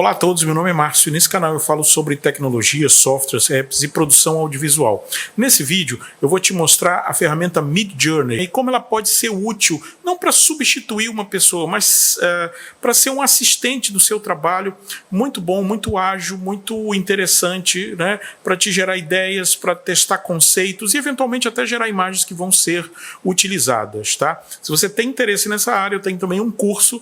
Olá a todos, meu nome é Márcio e nesse canal eu falo sobre tecnologia, softwares, apps e produção audiovisual. Nesse vídeo eu vou te mostrar a ferramenta Midjourney e como ela pode ser útil, não para substituir uma pessoa, mas para ser um assistente do seu trabalho, muito bom, muito ágil, muito interessante, né, para te gerar ideias, para testar conceitos e eventualmente até gerar imagens que vão ser utilizadas. Tá? Se você tem interesse nessa área, eu tenho também um curso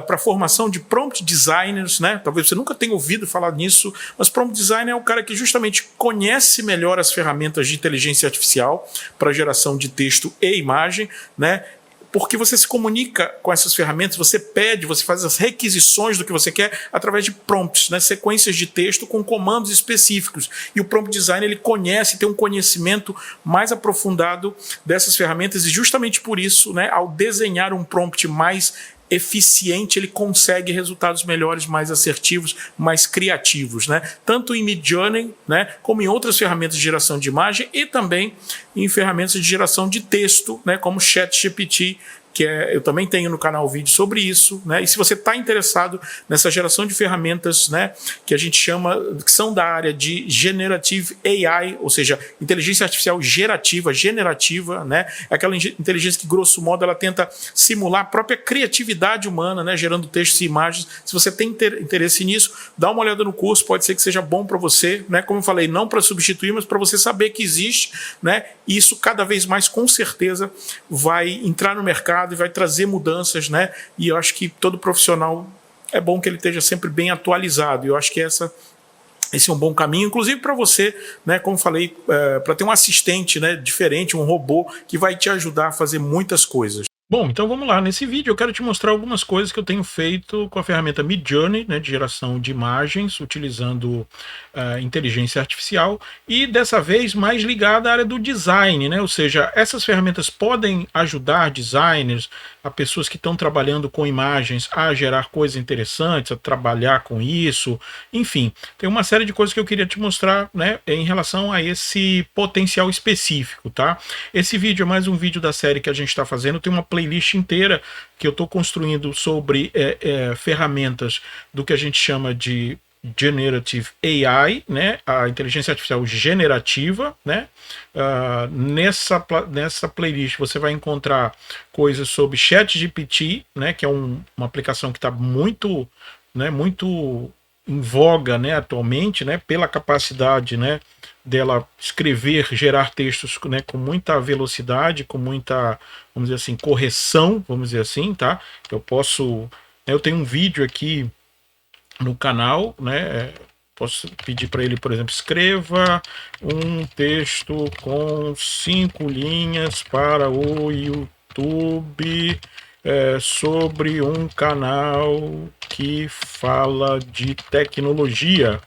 para formação de prompt designers, né? Talvez você nunca tenha ouvido falar nisso, mas prompt designer é o cara que justamente conhece melhor as ferramentas de inteligência artificial para geração de texto e imagem, né? Porque você se comunica com essas ferramentas, você pede, você faz as requisições do que você quer através de prompts, né? Sequências de texto com comandos específicos. E o prompt designer ele conhece, tem um conhecimento mais aprofundado dessas ferramentas e justamente por isso, né, ao desenhar um prompt mais eficiente, ele consegue resultados melhores, mais assertivos, mais criativos, né? Tanto em Midjourney, né, como em outras ferramentas de geração de imagem e também em ferramentas de geração de texto, né, como ChatGPT, que eu também tenho no canal vídeo sobre isso, né? E se você está interessado nessa geração de ferramentas, né, que a gente chama, que são da área de Generative AI, ou seja, inteligência artificial generativa, né? Aquela inteligência que, grosso modo, ela tenta simular a própria criatividade humana, né, gerando textos e imagens. Se você tem interesse nisso, dá uma olhada no curso, pode ser que seja bom para você, né? Como eu falei, não para substituir, mas para você saber que existe, né? E isso cada vez mais, com certeza, vai entrar no mercado e vai trazer mudanças, né? E eu acho que todo profissional é bom que ele esteja sempre bem atualizado. E eu acho que esse é um bom caminho, inclusive para você, né? Como falei, para ter um assistente, né, diferente, um robô que vai te ajudar a fazer muitas coisas. Bom, então vamos lá. Nesse vídeo eu quero te mostrar algumas coisas que eu tenho feito com a ferramenta Midjourney, né, de geração de imagens, utilizando inteligência artificial, e dessa vez mais ligada à área do design, né? Ou seja, essas ferramentas podem ajudar designers, a pessoas que estão trabalhando com imagens a gerar coisas interessantes, a trabalhar com isso, enfim. Tem uma série de coisas que eu queria te mostrar, né, em relação a esse potencial específico, tá? Esse vídeo é mais um vídeo da série que a gente está fazendo, tem uma playlist inteira que eu estou construindo sobre ferramentas do que a gente chama de Generative AI, né, a inteligência artificial generativa, né. Nessa playlist você vai encontrar coisas sobre ChatGPT, né, que é uma aplicação que está muito, né, muito em voga, né, atualmente, né, pela capacidade, né, dela escrever, gerar textos, né, com muita velocidade, com muita, vamos dizer assim, correção, vamos dizer assim, tá? Eu tenho um vídeo aqui no canal, né? Posso pedir para ele, por exemplo, escreva um texto com 5 linhas para o YouTube sobre um canal que fala de tecnologia.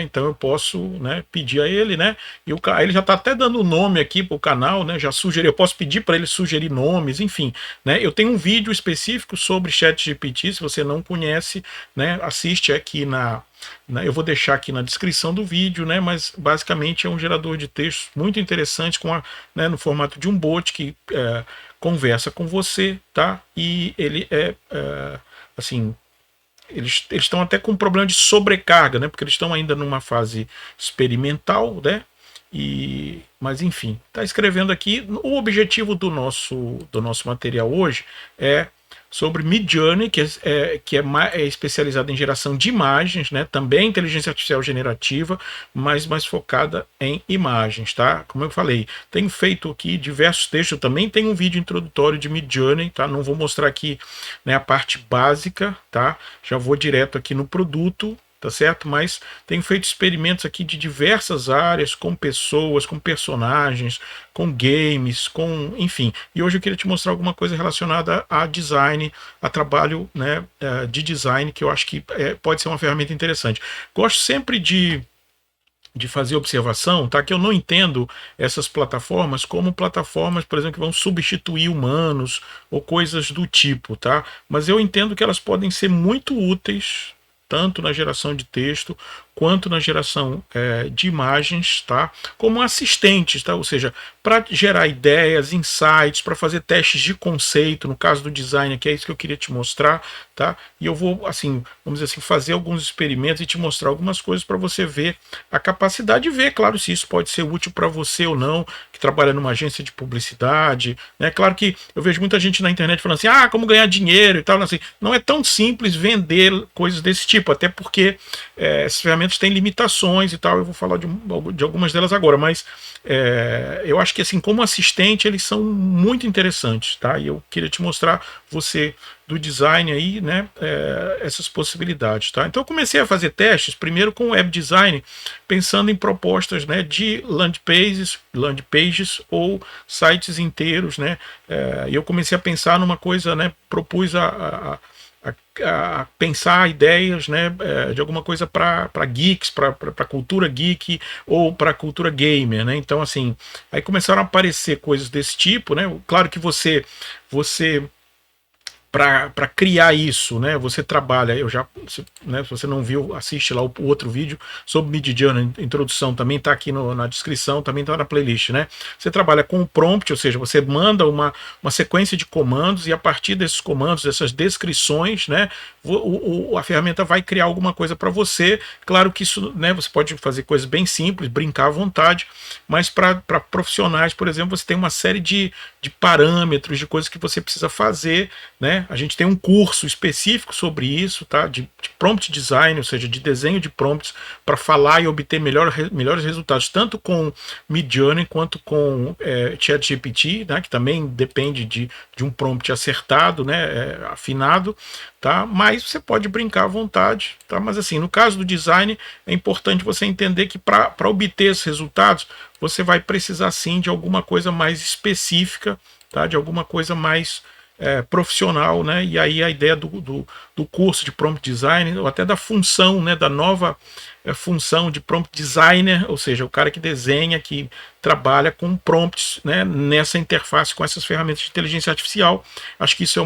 Então eu posso, né, pedir a ele, né, e ele já está até dando nome aqui para o canal, né, já sugeriu, eu posso pedir para ele sugerir nomes, enfim, né, eu tenho um vídeo específico sobre ChatGPT, se você não conhece, né, assiste aqui eu vou deixar aqui na descrição do vídeo, né, mas basicamente é um gerador de textos muito interessante, né, no formato de um bot que conversa com você, tá, e ele assim, eles estão até com um problema de sobrecarga, né? Porque eles estão ainda numa fase experimental, né? Mas enfim, está escrevendo aqui. O objetivo do nosso material hoje é sobre Midjourney, que é especializada em geração de imagens, né? Também inteligência artificial generativa, mas mais focada em imagens, tá? Como eu falei, tenho feito aqui diversos textos, eu também tenho um vídeo introdutório de Midjourney, tá? Não vou mostrar aqui, né, a parte básica, tá? Já vou direto aqui no produto, tá certo? Mas tenho feito experimentos aqui de diversas áreas, com pessoas, com personagens, com games, enfim. E hoje eu queria te mostrar alguma coisa relacionada a design, a trabalho, né, de design, que eu acho que pode ser uma ferramenta interessante. Gosto sempre de fazer observação, tá? Que eu não entendo essas plataformas como plataformas, por exemplo, que vão substituir humanos ou coisas do tipo, tá? Mas eu entendo que elas podem ser muito úteis, tanto na geração de texto quanto na geração de imagens, tá? Como assistentes, tá? Ou seja, para gerar ideias, insights, para fazer testes de conceito, no caso do design, que é isso que eu queria te mostrar, tá? E eu vou, assim, vamos dizer assim, fazer alguns experimentos e te mostrar algumas coisas para você ver a capacidade de ver, claro, se isso pode ser útil para você ou não, que trabalha numa agência de publicidade, né? Claro que eu vejo muita gente na internet falando assim, como ganhar dinheiro e tal, assim, não é tão simples vender coisas desse tipo, até porque essas ferramentas têm limitações e tal, eu vou falar de algumas delas agora, mas eu acho que assim, como assistente, eles são muito interessantes, tá? E eu queria te mostrar você do design aí, né, essas possibilidades, tá? Então eu comecei a fazer testes, primeiro com web design, pensando em propostas, né, de landing pages ou sites inteiros, né? E eu comecei a pensar numa coisa, né, propus a pensar ideias, né, de alguma coisa para geeks, para cultura geek ou para cultura gamer, né? Então assim, aí começaram a aparecer coisas desse tipo, né? Claro que você para criar isso, né? Você trabalha, né, se você não viu, assiste lá o outro vídeo sobre Midjourney, introdução, também está aqui na descrição, também está na playlist, né? Você trabalha com o prompt, ou seja, você manda uma sequência de comandos e a partir desses comandos, dessas descrições, né, a ferramenta vai criar alguma coisa para você. Claro que isso, né, você pode fazer coisas bem simples, brincar à vontade, mas para profissionais, por exemplo, você tem uma série de parâmetros, de coisas que você precisa fazer, né? A gente tem um curso específico sobre isso, tá? De prompt design, ou seja, de desenho de prompts para falar e obter melhores resultados, tanto com Midjourney quanto com ChatGPT, né? Que também depende de um prompt acertado, né? Afinado, tá? Mas você pode brincar à vontade, tá? Mas assim, no caso do design, é importante você entender que para obter esses resultados, você vai precisar sim de alguma coisa mais específica, tá? De alguma coisa mais profissional, né? E aí a ideia do curso de prompt design, ou até da função, né? Da nova função de prompt designer, ou seja, o cara que desenha, que trabalha com prompts, né? Nessa interface com essas ferramentas de inteligência artificial. Acho que isso é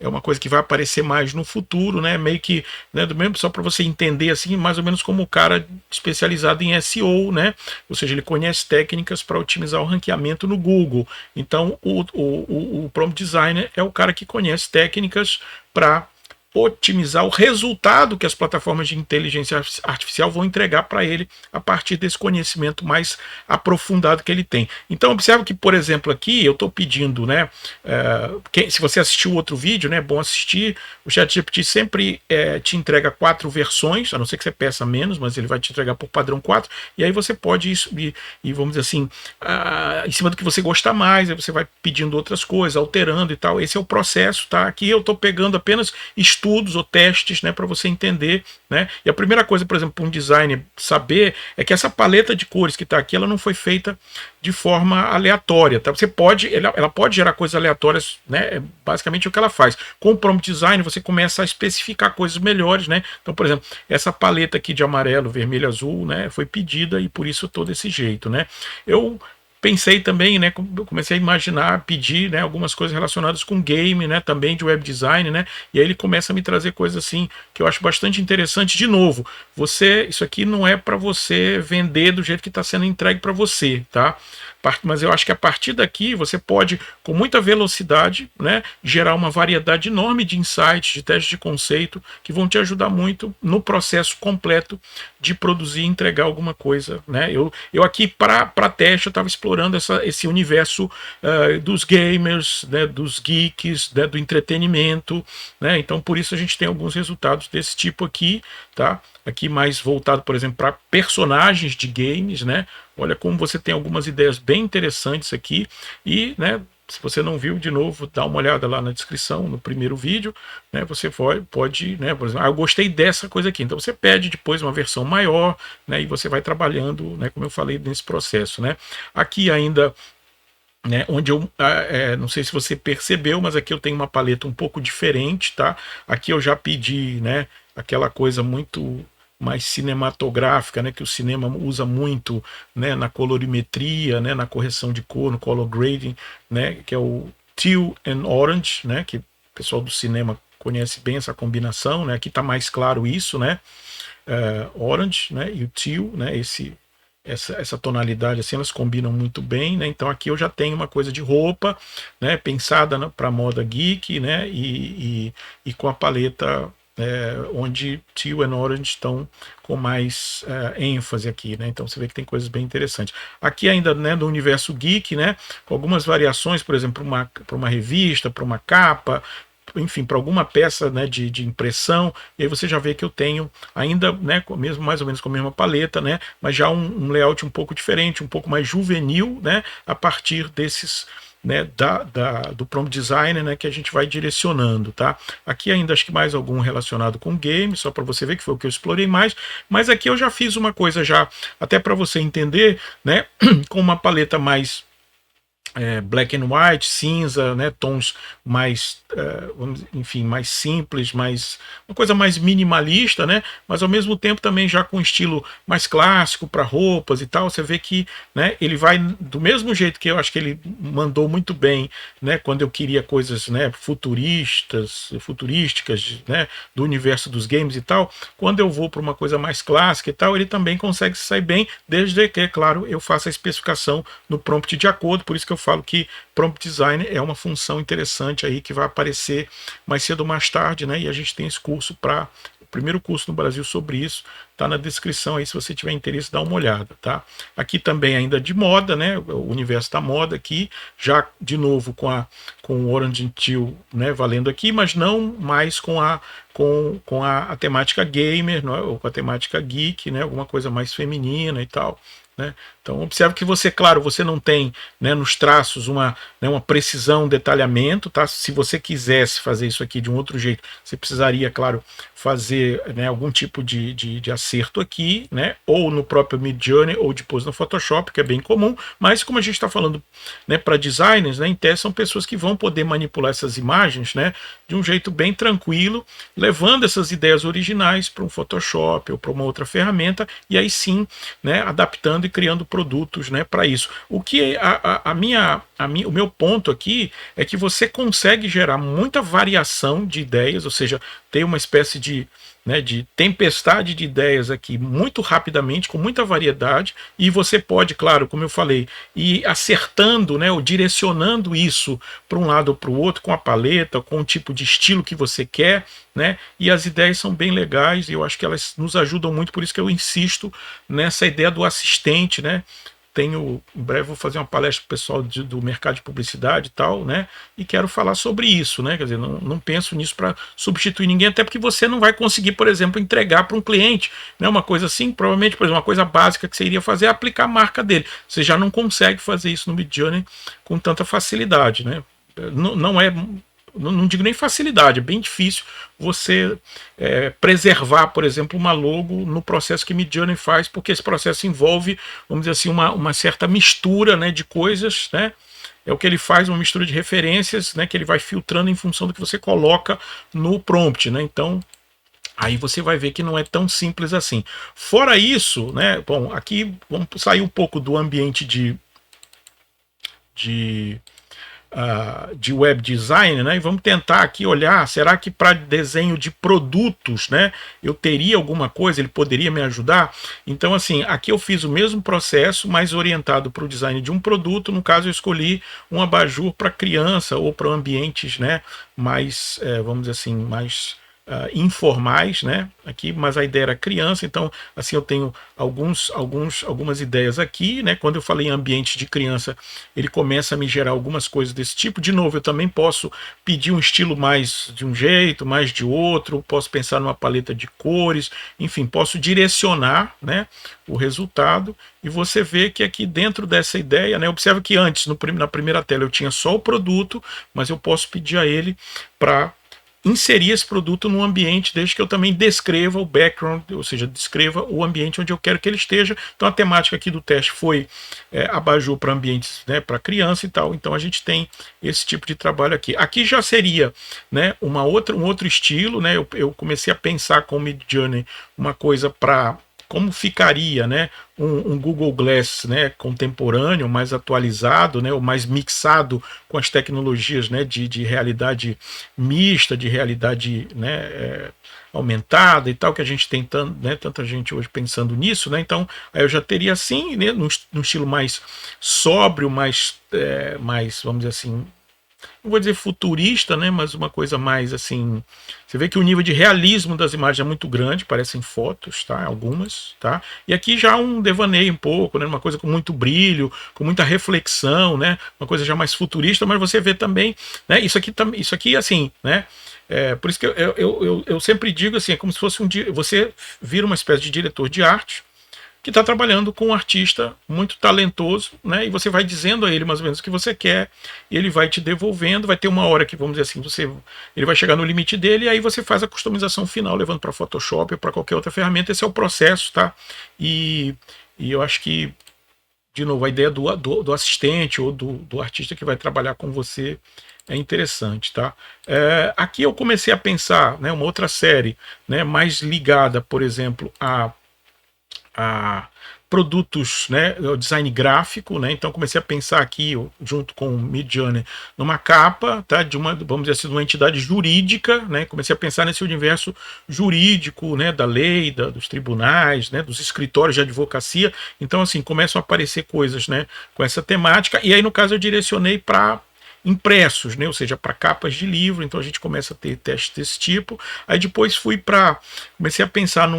uma coisa que vai aparecer mais no futuro, né? Meio que, né, do mesmo, só para você entender assim, mais ou menos como o cara especializado em SEO, né? Ou seja, ele conhece técnicas para otimizar o ranqueamento no Google. Então, o prompt designer é o cara que conhece técnicas para otimizar o resultado que as plataformas de inteligência artificial vão entregar para ele a partir desse conhecimento mais aprofundado que ele tem. Então observe que, por exemplo, aqui eu estou pedindo, né, se você assistiu outro vídeo, né, é bom assistir, o ChatGPT sempre te entrega 4 versões, a não ser que você peça menos, mas ele vai te entregar por padrão 4, e aí você pode ir, vamos dizer assim, em cima do que você gostar mais, aí você vai pedindo outras coisas, alterando e tal. Esse é o processo, tá? Aqui eu estou pegando apenas estudos ou testes, né, para você entender, né? E a primeira coisa, por exemplo, para um designer saber é que essa paleta de cores que está aqui, ela não foi feita de forma aleatória, tá? Você pode, ela pode gerar coisas aleatórias, né? É basicamente o que ela faz. Com o prompt design você começa a especificar coisas melhores, né? Então, por exemplo, essa paleta aqui de amarelo, vermelho, azul, né, foi pedida e por isso eu tô desse jeito, né? Eu pensei também, né, comecei a imaginar, pedir, né, algumas coisas relacionadas com game, né, também de web design, né, e aí ele começa a me trazer coisas assim que eu acho bastante interessante. De novo, isso aqui não é para você vender do jeito que está sendo entregue para você, tá? Mas eu acho que a partir daqui você pode, com muita velocidade, né, gerar uma variedade enorme de insights, de testes de conceito, que vão te ajudar muito no processo completo de produzir e entregar alguma coisa, né? Eu aqui, para teste, eu estava explorando esse universo dos gamers, né, dos geeks, né, do entretenimento, né? Então, por isso a gente tem alguns resultados desse tipo aqui, tá? Aqui mais voltado, por exemplo, para personagens de games, né? Olha como você tem algumas ideias bem interessantes aqui e, né, se você não viu, de novo, dá uma olhada lá na descrição, no primeiro vídeo, né, você pode, né, por exemplo, eu gostei dessa coisa aqui, então você pede depois uma versão maior, né, e você vai trabalhando, né, como eu falei, nesse processo, né. Aqui ainda, né, onde eu não sei se você percebeu, mas aqui eu tenho uma paleta um pouco diferente, tá? Aqui eu já pedi, né, aquela coisa muito mais cinematográfica, né, que o cinema usa muito, né, na colorimetria, né, na correção de cor, no color grading, né, que é o teal and orange, né, que o pessoal do cinema conhece bem essa combinação, né? Aqui está mais claro isso, né? orange, né, e o teal, né, essa tonalidade assim, elas combinam muito bem, né? Então aqui eu já tenho uma coisa de roupa, né, pensada para moda geek, né, e com a paleta onde teal e orange estão com mais ênfase aqui, né? Então você vê que tem coisas bem interessantes. Aqui ainda, né, do universo geek, né, com algumas variações, por exemplo, para uma revista, para uma capa, enfim, para alguma peça, né, de impressão, e aí você já vê que eu tenho ainda, né, mesmo mais ou menos com a mesma paleta, né, mas já um layout um pouco diferente, um pouco mais juvenil, né, a partir desses, né, do prompt designer, né, que a gente vai direcionando, tá? Aqui ainda acho que mais algum relacionado com game, só para você ver que foi o que eu explorei mais, mas aqui eu já fiz uma coisa já, até para você entender, né, com uma paleta mais black and white, cinza, né, tons mais, enfim, mais simples, uma coisa mais minimalista, né, mas ao mesmo tempo também já com estilo mais clássico para roupas e tal. Você vê que, né, ele vai do mesmo jeito que eu acho que ele mandou muito bem, né, quando eu queria coisas, né, futurísticas, né, do universo dos games e tal. Quando eu vou para uma coisa mais clássica e tal, ele também consegue se sair bem, desde que, claro, eu faça a especificação no prompt de acordo. Por isso que eu falo que prompt design é uma função interessante aí que vai aparecer mais cedo ou mais tarde, né? E a gente tem esse curso o primeiro curso no Brasil sobre isso, tá na descrição aí, se você tiver interesse, dá uma olhada, tá? Aqui também ainda de moda, né? O universo da moda aqui, já de novo com o Orange Teal, né, valendo aqui, mas não mais com a temática gamer, não é? Ou com a temática geek, né? Alguma coisa mais feminina e tal. Né? Então observe que você, claro, você não tem, né, nos traços uma precisão, um detalhamento, tá? Se você quisesse fazer isso aqui de um outro jeito, você precisaria, claro, fazer, né, algum tipo de acerto aqui, né, ou no próprio Midjourney ou depois no Photoshop, que é bem comum, mas como a gente está falando, né, para designers, né, em tese são pessoas que vão poder manipular essas imagens, né, de um jeito bem tranquilo, levando essas ideias originais para um Photoshop ou para uma outra ferramenta, e aí sim, né, adaptando e criando produtos, né, para isso. O que o meu ponto aqui é que você consegue gerar muita variação de ideias, ou seja, ter uma espécie de tempestade de ideias aqui muito rapidamente, com muita variedade, e você pode, claro, como eu falei, ir acertando, né, ou direcionando isso para um lado ou para o outro, com a paleta, com o tipo de estilo que você quer, né, e as ideias são bem legais, e eu acho que elas nos ajudam muito, por isso que eu insisto nessa ideia do assistente, né. Em breve vou fazer uma palestra para o pessoal do mercado de publicidade e tal, né? E quero falar sobre isso, né? Quer dizer, não penso nisso para substituir ninguém, até porque você não vai conseguir, por exemplo, entregar para um cliente, né? Uma coisa assim, provavelmente, por exemplo, uma coisa básica que você iria fazer é aplicar a marca dele. Você já não consegue fazer isso no Midjourney com tanta facilidade, né? Não digo nem facilidade, é bem difícil você preservar, por exemplo, uma logo no processo que Midjourney faz, porque esse processo envolve, vamos dizer assim, uma certa mistura, né, de coisas, né? É o que ele faz, uma mistura de referências, né, que ele vai filtrando em função do que você coloca no prompt, né? Então, aí você vai ver que não é tão simples assim. Fora isso, né? Bom, aqui vamos sair um pouco do ambiente de web design, né? E vamos tentar aqui olhar, será que para desenho de produtos, né, eu teria alguma coisa, ele poderia me ajudar? Então, assim, aqui eu fiz o mesmo processo, mas orientado para o design de um produto. No caso, eu escolhi um abajur para criança ou para ambientes, né, mais, vamos dizer assim, mais informais, né, aqui, mas a ideia era criança, então assim eu tenho algumas ideias aqui, né. Quando eu falei em ambiente de criança, ele começa a me gerar algumas coisas desse tipo. De novo, eu também posso pedir um estilo mais de um jeito, mais de outro, posso pensar numa paleta de cores, enfim, posso direcionar, né, o resultado, e você vê que aqui dentro dessa ideia, né, observa que antes, na primeira tela, eu tinha só o produto, mas eu posso pedir a ele para inserir esse produto no ambiente, desde que eu também descreva o background, ou seja, descreva o ambiente onde eu quero que ele esteja. Então a temática aqui do teste foi abajur para ambientes, né, para criança e tal. Então a gente tem esse tipo de trabalho aqui. Aqui já seria, né, um outro estilo, né? Eu comecei a pensar com o Midjourney uma coisa para como ficaria, né, um Google Glass, né, contemporâneo, mais atualizado, né, ou mais mixado com as tecnologias, né, de realidade mista, de realidade, né, aumentada e tal, que a gente tem né, tanta gente hoje pensando nisso, né? Então aí eu já teria assim, né, num estilo mais sóbrio, mais, vamos dizer assim, não vou dizer futurista, né, mas uma coisa mais assim. Você vê que o nível de realismo das imagens é muito grande, parecem fotos, tá? Algumas, tá? E aqui já um devaneio um pouco, né? Uma coisa com muito brilho, com muita reflexão, né? Uma coisa já mais futurista, mas você vê também, né? Isso aqui assim, né? Por isso que eu sempre digo assim, é como se fosse você vira uma espécie de diretor de arte que está trabalhando com um artista muito talentoso, né? E você vai dizendo a ele mais ou menos o que você quer, e ele vai te devolvendo. Vai ter uma hora que, vamos dizer assim, ele vai chegar no limite dele, e aí você faz a customização final, levando para Photoshop ou para qualquer outra ferramenta. Esse é o processo, tá? E eu acho que, de novo, a ideia do assistente ou do artista que vai trabalhar com você é interessante, tá? Aqui eu comecei a pensar, né, uma outra série, né, mais ligada, por exemplo, a produtos, né, o design gráfico, né? Então comecei a pensar aqui, junto com o Midjourney, numa capa, tá, de uma, vamos dizer assim, de uma entidade jurídica, né? Comecei a pensar nesse universo jurídico, né, da lei, dos tribunais, né, dos escritórios de advocacia. Então assim, começam a aparecer coisas, né, com essa temática, e aí no caso eu direcionei para impressos, né? Ou seja, para capas de livro. Então a gente começa a ter testes desse tipo. Aí depois comecei a pensar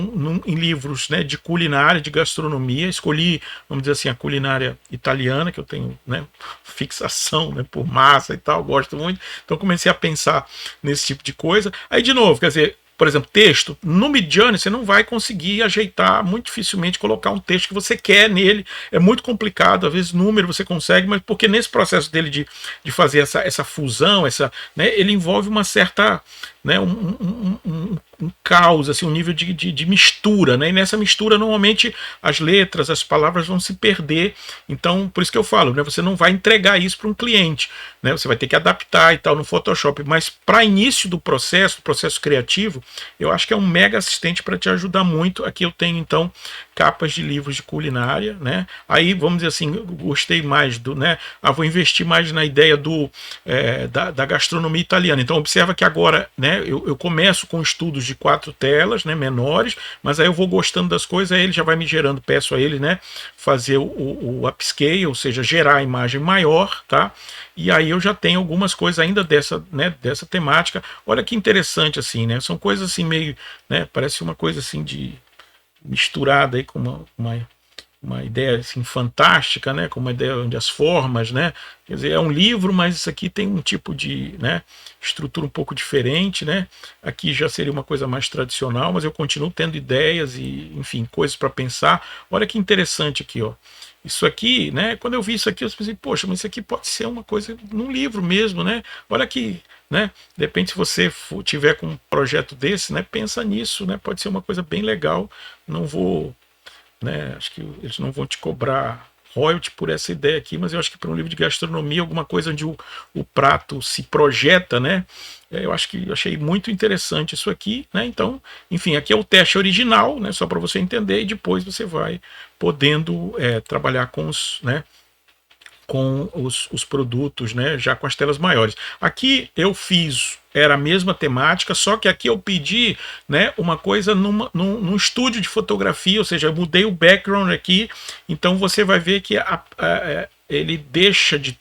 em livros, né, de culinária, de gastronomia. Escolhi, vamos dizer assim, a culinária italiana, que eu tenho, né, fixação, né, por massa e tal, gosto muito. Então comecei a pensar nesse tipo de coisa. Aí de novo, quer dizer, por exemplo, texto, no Midjourney você não vai conseguir ajeitar, muito dificilmente colocar um texto que você quer nele, é muito complicado, às vezes número você consegue, mas porque nesse processo dele de fazer essa fusão, né, ele envolve uma certa, né, um caos, assim, um nível de mistura, né? E nessa mistura normalmente as letras, as palavras vão se perder. Então, por isso que eu falo, né, você não vai entregar isso para um cliente, né? Você vai ter que adaptar e tal no Photoshop, mas para início do processo criativo, eu acho que é um mega assistente para te ajudar muito. Aqui eu tenho então capas de livros de culinária, né? Aí vamos dizer assim, gostei mais né? Vou investir mais na ideia da gastronomia italiana. Então observa que agora, né, eu começo com estudos de 4 telas, né, menores, mas aí eu vou gostando das coisas, aí ele já vai me gerando, peço a ele, né, fazer o upscale, ou seja, gerar a imagem maior, tá? E aí eu já tenho algumas coisas ainda dessa temática. Olha que interessante assim, né? São coisas assim meio, né, parece uma coisa assim de misturada aí com uma ideia assim fantástica, né, com uma ideia onde as formas, né, quer dizer, é um livro, mas isso aqui tem um tipo de, né, estrutura um pouco diferente, né, aqui já seria uma coisa mais tradicional, mas eu continuo tendo ideias e, enfim, coisas para pensar. Olha que interessante aqui, ó. Isso aqui, né, quando eu vi isso aqui, eu pensei, poxa, mas isso aqui pode ser uma coisa num livro mesmo, né, olha que, né, de repente se você tiver com um projeto desse, né, pensa nisso, né, pode ser uma coisa bem legal. Não vou, né, acho que eles não vão te cobrar royalty por essa ideia aqui, mas eu acho que para um livro de gastronomia, alguma coisa onde o prato se projeta, né, eu acho que eu achei muito interessante isso aqui, né, então, enfim, aqui é o teste original, né, só para você entender, e depois você vai podendo trabalhar com os produtos, né, já com as telas maiores. Aqui eu fiz, era a mesma temática, só que aqui eu pedi, né, uma coisa num estúdio de fotografia, ou seja, eu mudei o background aqui, então você vai ver que ele deixa de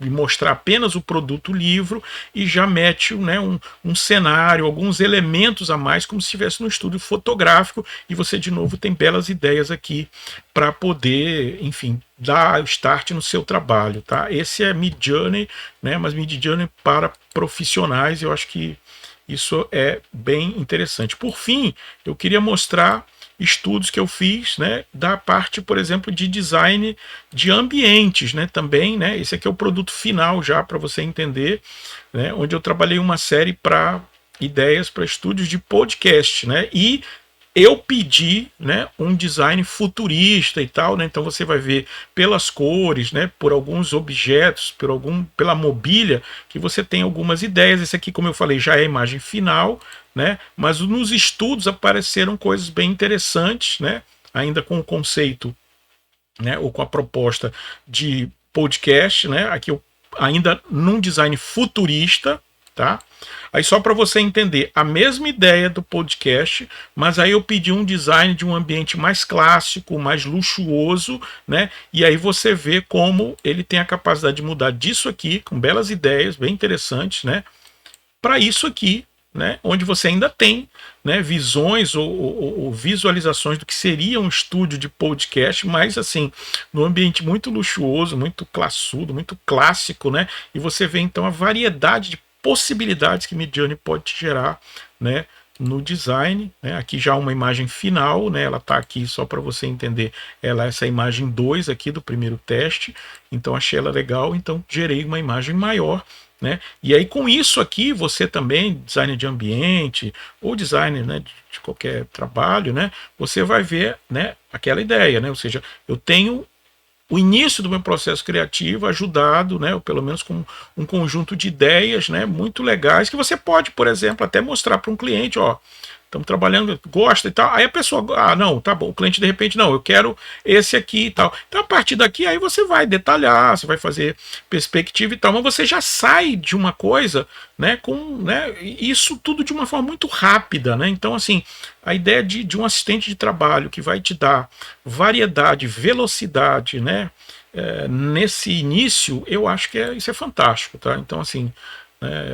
mostrar apenas o produto livro e já mete, né, um cenário, alguns elementos a mais, como se estivesse no estúdio fotográfico, e você de novo tem belas ideias aqui para poder, enfim, dar o start no seu trabalho, tá? Esse é Midjourney, né, mas Midjourney para profissionais, eu acho que isso é bem interessante. Por fim, eu queria mostrar estudos que eu fiz, né, da parte, por exemplo, de design de ambientes, né, também, né, esse aqui é o produto final já para você entender, né, onde eu trabalhei uma série para ideias para estúdios de podcast, né, e eu pedi, né, um design futurista e tal, né, então você vai ver pelas cores, né, por alguns objetos, pela mobília, que você tem algumas ideias. Esse aqui, como eu falei, já é a imagem final, né, mas nos estudos apareceram coisas bem interessantes, né. ainda com o conceito, né, ou com a proposta de podcast, né, aqui eu ainda num design futurista, tá? Aí só para você entender, a mesma ideia do podcast, mas aí eu pedi um design de um ambiente mais clássico, mais luxuoso, né? E aí você vê como ele tem a capacidade de mudar disso aqui, com belas ideias, bem interessantes, né? Para isso aqui, né, onde você ainda tem, né, visões ou visualizações do que seria um estúdio de podcast, mas assim, num ambiente muito luxuoso, muito classudo, muito clássico, né, e você vê então a variedade de possibilidades que Midjourney pode te gerar, né, no design, né, aqui já uma imagem final, né, ela está aqui só para você entender, ela é essa imagem 2 aqui do primeiro teste, então achei ela legal, então gerei uma imagem maior, né? E aí com isso aqui você também, designer de ambiente ou designer, né, de qualquer trabalho, né, você vai ver, né, aquela ideia, né, ou seja, eu tenho o início do meu processo criativo ajudado, né, ou pelo menos com um conjunto de ideias, né, muito legais que você pode, por exemplo, até mostrar para um cliente, ó, estamos trabalhando, gosta e tal. Aí a pessoa, ah, não, tá bom. O cliente de repente, não, eu quero esse aqui e tal. Então a partir daqui, aí você vai detalhar, você vai fazer perspectiva e tal, mas você já sai de uma coisa, né, com, né, isso tudo de uma forma muito rápida, né? Então, assim, a ideia de um assistente de trabalho que vai te dar variedade, velocidade, né, nesse início, eu acho que isso é fantástico, tá? Então, assim,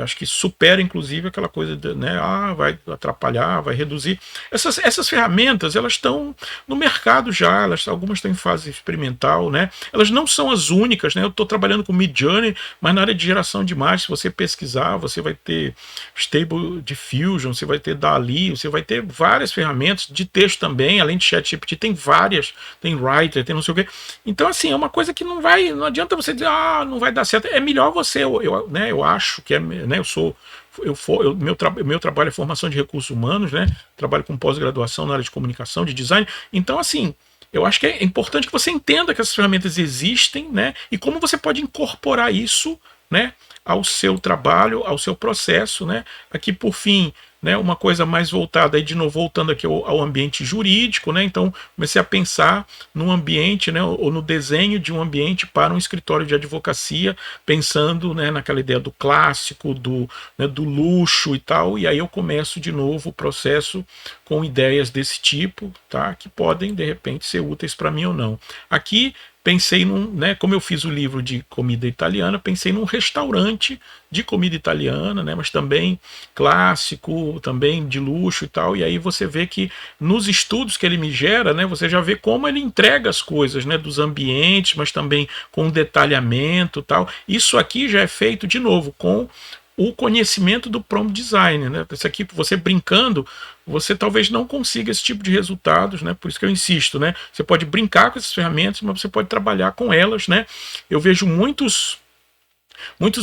acho que supera inclusive aquela coisa de, né, vai atrapalhar, vai reduzir. Essas ferramentas, elas estão no mercado já, algumas estão em fase experimental, né? Elas não são as únicas, né? Eu estou trabalhando com Midjourney, mas na área de geração de imagens, se você pesquisar, você vai ter Stable Diffusion, você vai ter DALL-E, você vai ter várias ferramentas de texto também, além de ChatGPT, tem várias, tem Writer, tem não sei o quê. Então, assim, é uma coisa que não adianta você dizer, não vai dar certo. É melhor você, né, eu acho que né, meu trabalho é formação de recursos humanos, né? Trabalho com pós-graduação na área de comunicação, de design. Então, assim, eu acho que é importante que você entenda que essas ferramentas existem, né? E como você pode incorporar isso, né, ao seu trabalho, ao seu processo, né? Aqui, por fim, né, uma coisa mais voltada, aí de novo, voltando aqui ao ambiente jurídico, né? Então, comecei a pensar num ambiente, né, ou no desenho de um ambiente para um escritório de advocacia, pensando, né, naquela ideia do clássico, né, do luxo e tal, e aí eu começo de novo o processo com ideias desse tipo, tá? Que podem, de repente, ser úteis para mim ou não. Aqui, pensei né, como eu fiz o livro de comida italiana, pensei num restaurante de comida italiana, né, mas também clássico, também de luxo e tal, e aí você vê que nos estudos que ele me gera, né, você já vê como ele entrega as coisas, né, dos ambientes, mas também com detalhamento e tal. Isso aqui já é feito, de novo, com o conhecimento do prompt design, né? Isso aqui, você brincando, você talvez não consiga esse tipo de resultados, né? Por isso que eu insisto, né? Você pode brincar com essas ferramentas, mas você pode trabalhar com elas, né? Eu vejo muitos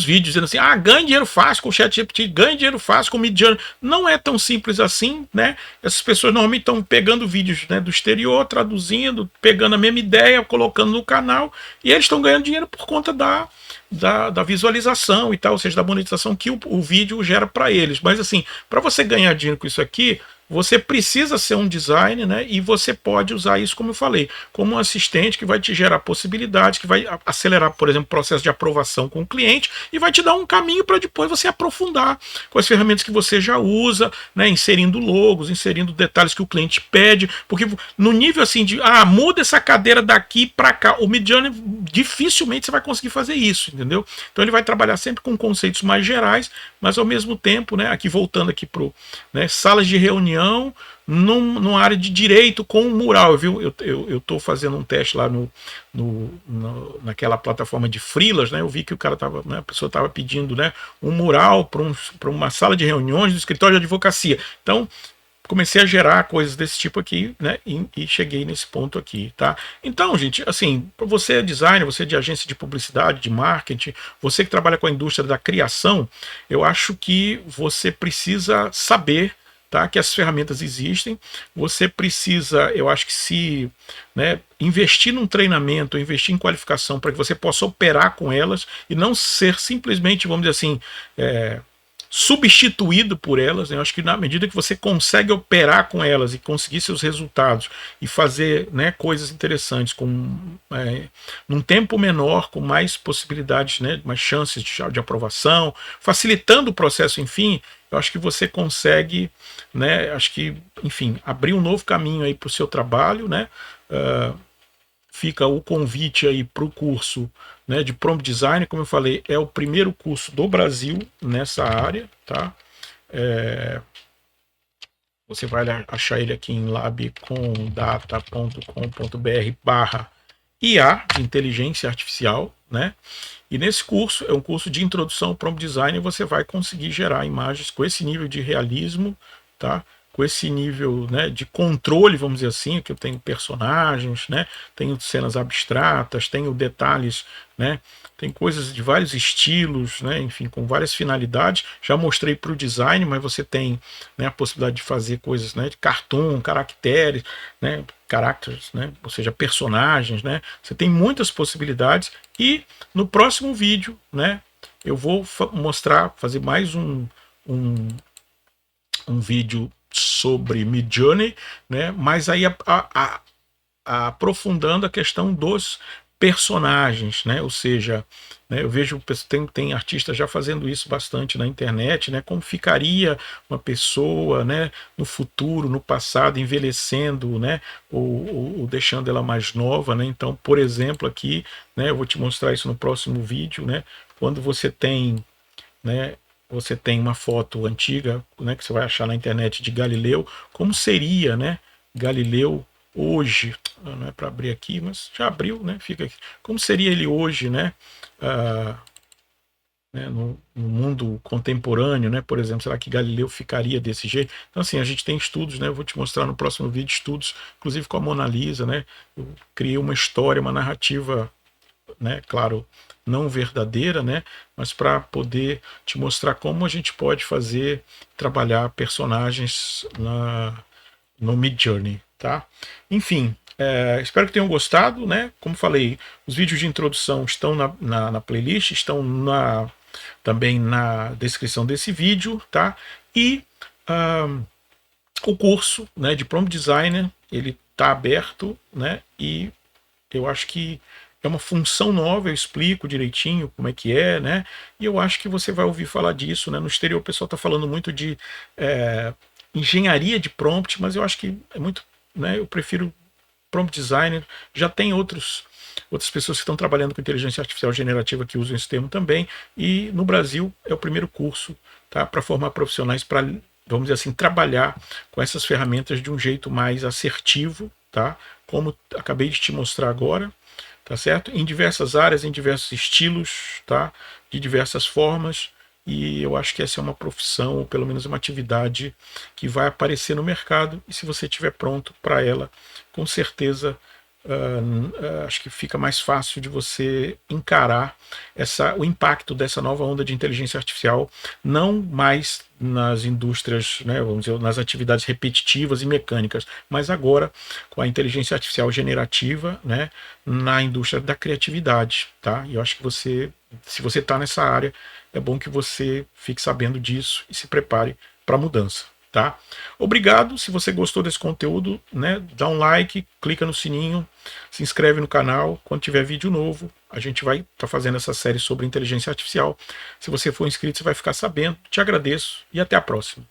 vídeos dizendo assim, ganhe dinheiro fácil com o ChatGPT, ganhe dinheiro fácil com o Midjourney. Não é tão simples assim, né? Essas pessoas normalmente estão pegando vídeos, né, do exterior, traduzindo, pegando a mesma ideia, colocando no canal, e eles estão ganhando dinheiro por conta da visualização e tal, ou seja, da monetização que o vídeo gera para eles. Mas assim, para você ganhar dinheiro com isso aqui, você precisa ser um designer, né? E você pode usar isso, como eu falei, como um assistente que vai te gerar possibilidades, que vai acelerar, por exemplo, o processo de aprovação com o cliente e vai te dar um caminho para depois você aprofundar com as ferramentas que você já usa, né? Inserindo logos, inserindo detalhes que o cliente pede, porque no nível assim de muda essa cadeira daqui para cá, o Midjourney dificilmente você vai conseguir fazer isso, entendeu? Então ele vai trabalhar sempre com conceitos mais gerais, mas ao mesmo tempo, né? Aqui voltando aqui para, né, salas de reunião numa área de direito com um mural, viu? Eu estou fazendo um teste lá naquela plataforma de freelas, né? Eu vi que o cara tava, né, a pessoa estava pedindo, né, um mural para uma sala de reuniões do escritório de advocacia. Então comecei a gerar coisas desse tipo aqui, né, e cheguei nesse ponto aqui, tá? Então, gente, assim, você é designer, você é de agência de publicidade, de marketing, você que trabalha com a indústria da criação, eu acho que você precisa saber, tá, que as ferramentas existem. Você precisa, eu acho que né, investir num treinamento, investir em qualificação para que você possa operar com elas e não ser simplesmente, vamos dizer assim, substituído por elas, né? Eu acho que na medida que você consegue operar com elas e conseguir seus resultados e fazer, né, coisas interessantes num tempo menor, com mais possibilidades, né, mais chances de aprovação, facilitando o processo, enfim, eu acho que você consegue, né, acho que, enfim, abrir um novo caminho aí para o seu trabalho, né? Fica o convite aí para o curso, né, de Prompt Design. Como eu falei, é o primeiro curso do Brasil nessa área, tá? Você vai achar ele aqui em labcomdata.com.br/IA de inteligência artificial, né? E nesse curso, é um curso de introdução ao Prompt Design, e você vai conseguir gerar imagens com esse nível de realismo, tá? Com esse nível, né, de controle, vamos dizer assim, que eu tenho personagens, né, tenho cenas abstratas, tenho detalhes, né, tem coisas de vários estilos, né, enfim, com várias finalidades. Já mostrei para o design, mas você tem, né, a possibilidade de fazer coisas, né, de cartoon, caracteres, né, ou seja, personagens, né, você tem muitas possibilidades. E no próximo vídeo, né, eu vou mostrar, fazer mais um vídeo sobre Midjourney, né? Mas aí aprofundando a questão dos personagens, né? Ou seja, né, eu vejo tem artistas já fazendo isso bastante na internet, né? Como ficaria uma pessoa, né, no futuro, no passado, envelhecendo, né? Ou deixando ela mais nova, né? Então, por exemplo, aqui, né, eu vou te mostrar isso no próximo vídeo, né? Quando você tem, né, você tem uma foto antiga, né, que você vai achar na internet, de Galileu, como seria, né, Galileu hoje. Não é para abrir aqui, mas já abriu, né, fica aqui. Como seria ele hoje, né, no mundo contemporâneo, né, por exemplo, será que Galileu ficaria desse jeito? Então, assim, a gente tem estudos, né, eu vou te mostrar no próximo vídeo estudos, inclusive com a Mona Lisa, né, eu criei uma história, uma narrativa, né, claro, não verdadeira, né, mas para poder te mostrar como a gente pode trabalhar personagens no Midjourney, tá? Enfim, espero que tenham gostado, né? Como falei, os vídeos de introdução estão na playlist, estão também na descrição desse vídeo, tá? E o curso, né, de Prompt Designer, ele está aberto, né? E eu acho que é uma função nova, eu explico direitinho como é que é, né? E eu acho que você vai ouvir falar disso, né? No exterior o pessoal está falando muito de engenharia de prompt, mas eu acho que é muito, né? Eu prefiro prompt designer. Já tem outras pessoas que estão trabalhando com inteligência artificial generativa que usam esse termo também. E no Brasil é o primeiro curso, tá, para formar profissionais para, vamos dizer assim, trabalhar com essas ferramentas de um jeito mais assertivo, tá? Como acabei de te mostrar agora, tá certo? Em diversas áreas, em diversos estilos, tá? De diversas formas. E eu acho que essa é uma profissão, ou pelo menos uma atividade que vai aparecer no mercado, e se você estiver pronto para ela, com certeza acho que fica mais fácil de você encarar o impacto dessa nova onda de inteligência artificial, não mais nas indústrias, né, vamos dizer, nas atividades repetitivas e mecânicas, mas agora com a inteligência artificial generativa, né, na indústria da criatividade, tá? E eu acho que se você está nessa área, é bom que você fique sabendo disso e se prepare para a mudança. Tá? Obrigado. Se você gostou desse conteúdo, né, dá um like, clica no sininho, se inscreve no canal. Quando tiver vídeo novo, a gente vai estar fazendo essa série sobre inteligência artificial. Se você for inscrito, você vai ficar sabendo. Te agradeço e até a próxima.